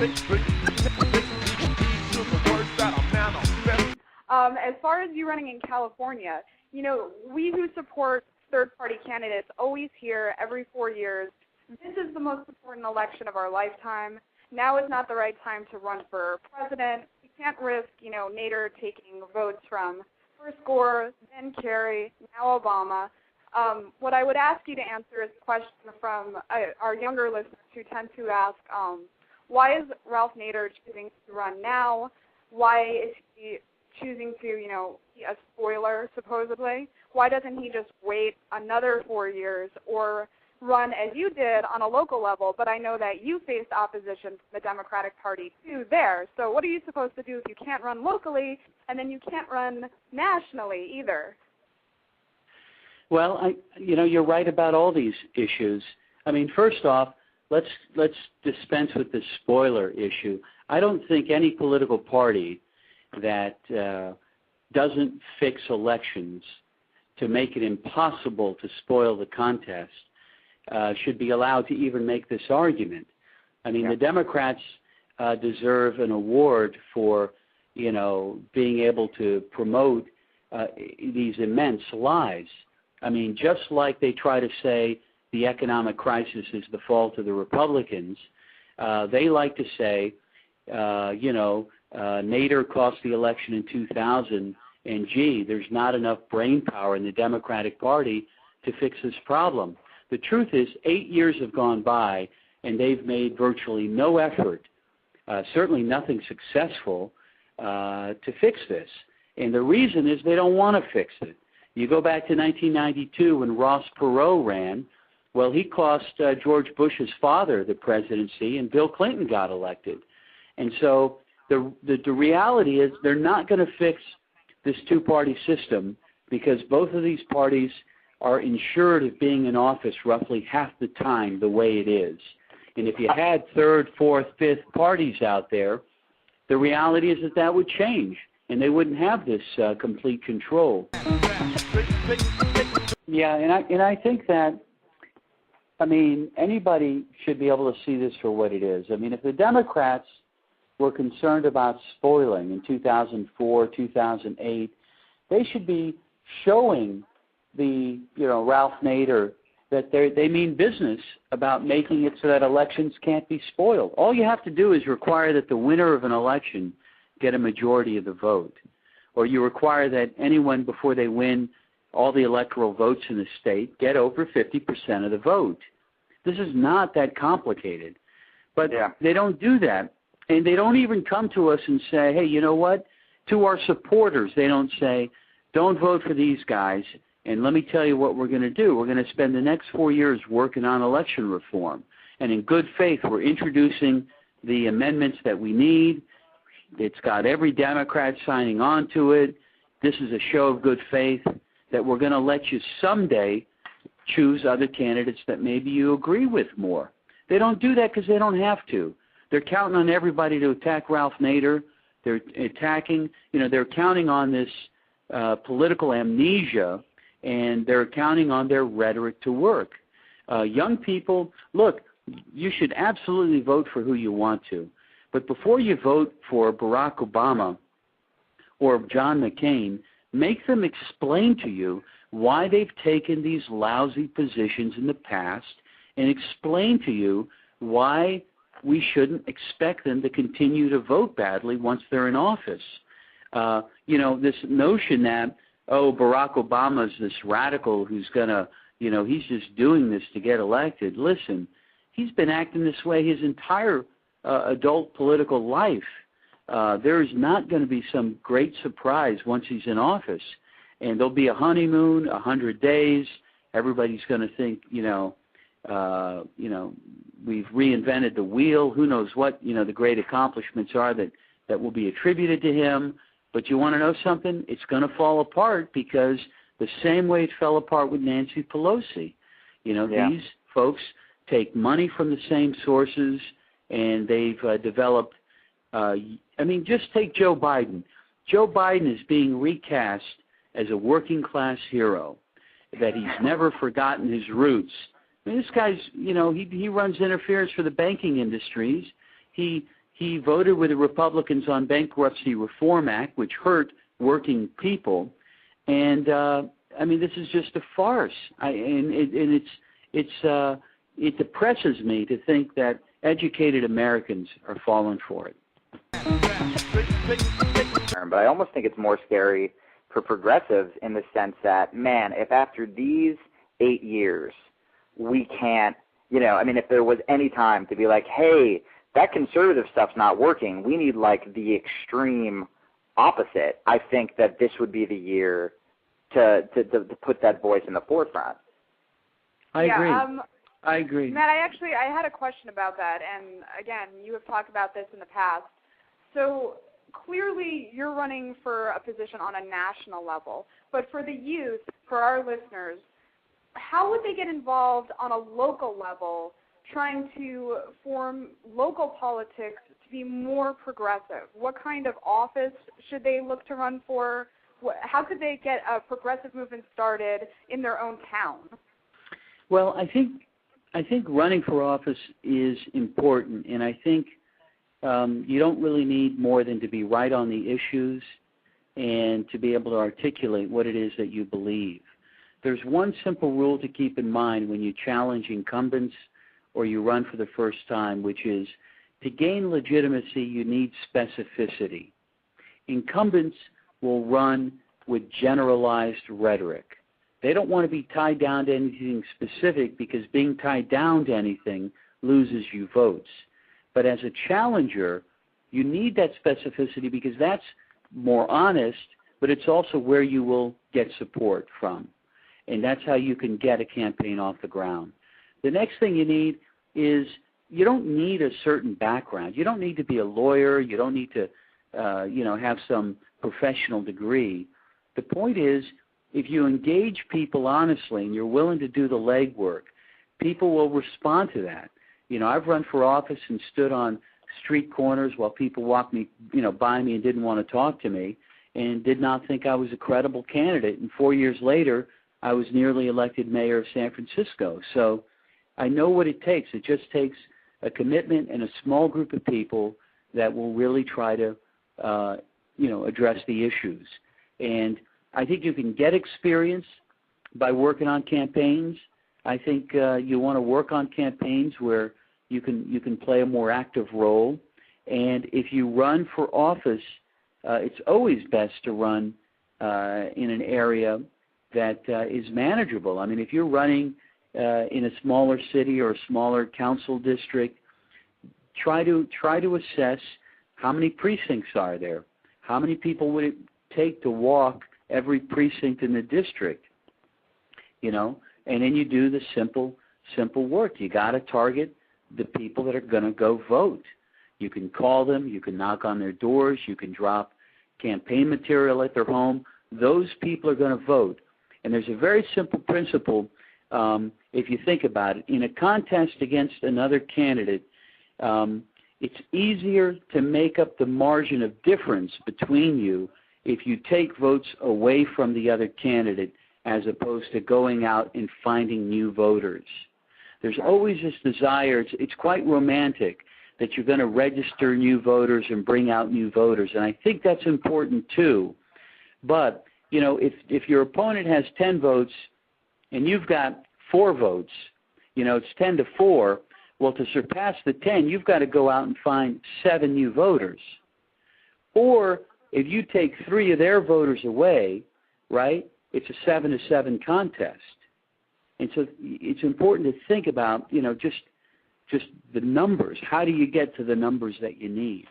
As far as you running in California, you know, we who support third-party candidates always hear every 4 years, this is the most important election of our lifetime. Now is not the right time to run for president. We can't risk, you know, Nader taking votes from first Gore, then Kerry, now Obama. What I would ask you to answer is a question from our younger listeners who tend to ask, why is Ralph Nader choosing to run now? Why is he choosing to, you know, be a spoiler, supposedly? Why doesn't he just wait another 4 years or run as you did on a local level? But I know that you faced opposition from the Democratic Party, too, there. So what are you supposed to do if you can't run locally and then you can't run nationally either? Well, you know, you're right about all these issues. I mean, first off, let's dispense with the spoiler issue. I don't think any political party that doesn't fix elections to make it impossible to spoil the contest should be allowed to even make this argument. I mean, the Democrats deserve an award for, you know, being able to promote these immense lies. I mean, just like they try to say the economic crisis is the fault of the Republicans, they like to say, you know, Nader cost the election in 2000, and gee, there's not enough brain power in the Democratic Party to fix this problem. The truth is, 8 years have gone by, and they've made virtually no effort, certainly nothing successful, to fix this. And the reason is they don't want to fix it. You go back to 1992 when Ross Perot ran. Well, he cost George Bush's father the presidency, and Bill Clinton got elected. And so the reality is they're not going to fix this two-party system because both of these parties are insured of being in office roughly half the time the way it is. And if you had third, fourth, fifth parties out there, the reality is that that would change, and they wouldn't have this complete control. Yeah, and I think that, I mean, anybody should be able to see this for what it is. I mean, if the Democrats were concerned about spoiling in 2004, 2008, they should be showing the, you know, Ralph Nader that they mean business about making it so that elections can't be spoiled. All you have to do is require that the winner of an election get a majority of the vote, or you require that anyone, before they win all the electoral votes in the state, get over 50% of the vote. This is not that complicated. But they don't do that. And they don't even come to us and say, hey, you know what? To our supporters, they don't say, don't vote for these guys, and let me tell you what we're going to do. We're going to spend the next 4 years working on election reform. And in good faith, we're introducing the amendments that we need. It's got every Democrat signing on to it. This is a show of good faith that we're going to let you someday choose other candidates that maybe you agree with more. They don't do that because they don't have to. They're counting on everybody to attack Ralph Nader. They're attacking, you know, they're counting on this political amnesia, and they're counting on their rhetoric to work. Young people, look, you should absolutely vote for who you want to. But before you vote for Barack Obama or John McCain, make them explain to you why they've taken these lousy positions in the past, and explain to you why we shouldn't expect them to continue to vote badly once they're in office. You know, this notion that, oh, Barack Obama's this radical who's going to, you know, he's just doing this to get elected. Listen, he's been acting this way his entire adult political life. There is not going to be some great surprise once he's in office. And there'll be a honeymoon, 100 days. Everybody's going to think, you know, we've reinvented the wheel. Who knows what, you know, the great accomplishments are that will be attributed to him. But you want to know something? It's going to fall apart because the same way it fell apart with Nancy Pelosi. You know, these folks take money from the same sources, and they've developed, I mean, just take Joe Biden. Joe Biden is being recast as a working-class hero, that he's never forgotten his roots. I mean, this guy's, you know, he runs interference for the banking industries. He He voted with the Republicans on Bankruptcy Reform Act, which hurt working people. And I mean, this is just a farce. It depresses me to think that educated Americans are falling for it. But I almost think it's more scary for progressives in the sense that, man, if after these 8 years we can't, I mean, if there was any time to be like, hey, that conservative stuff's not working, we need like the extreme opposite, I think that this would be the year to put that voice in the forefront. I agree. I agree. Matt, I had a question about that, and again, you have talked about this in the past. So clearly you're running for a position on a national level, but for the youth, for our listeners, how would they get involved on a local level trying to form local politics to be more progressive? What kind of office should they look to run for? How could they get a progressive movement started in their own town? Well, I think running for office is important, and I think you don't really need more than to be right on the issues and to be able to articulate what it is that you believe. There's one simple rule to keep in mind when you challenge incumbents or you run for the first time, which is to gain legitimacy, you need specificity. Incumbents will run with generalized rhetoric. They don't want to be tied down to anything specific because being tied down to anything loses you votes. But as a challenger, you need that specificity because that's more honest, but it's also where you will get support from. And that's how you can get a campaign off the ground. The next thing you need is you don't need a certain background. You don't need to be a lawyer. You don't need to have some professional degree. The point is, if you engage people honestly and you're willing to do the legwork, people will respond to that. I've run for office and stood on street corners while people walked me, by me and didn't want to talk to me and did not think I was a credible candidate. And 4 years later, I was nearly elected mayor of San Francisco. So I know what it takes. It just takes a commitment and a small group of people that will really try to, address the issues. And I think you can get experience by working on campaigns. I think you want to work on campaigns where you can play a more active role. And if you run for office, it's always best to run in an area that is manageable. I mean, if you're running in a smaller city or a smaller council district, try to assess how many precincts are there. How many people would it take to walk every precinct in the district? And then you do the simple work. You got to target the people that are going to go vote. You can call them. You can knock on their doors. You can drop campaign material at their home. Those people are going to vote. And there's a very simple principle, if you think about it. In a contest against another candidate, it's easier to make up the margin of difference between you if you take votes away from the other candidate as opposed to going out and finding new voters. There's always this desire, it's quite romantic, that you're going to register new voters and bring out new voters, and I think that's important too. But, if your opponent has 10 votes and you've got 4 votes, it's 10-4, well, to surpass the 10, you've got to go out and find 7 new voters. Or if you take 3 of their voters away, right, it's a 7-7 contest. And so it's important to think about, just the numbers. How do you get to the numbers that you need?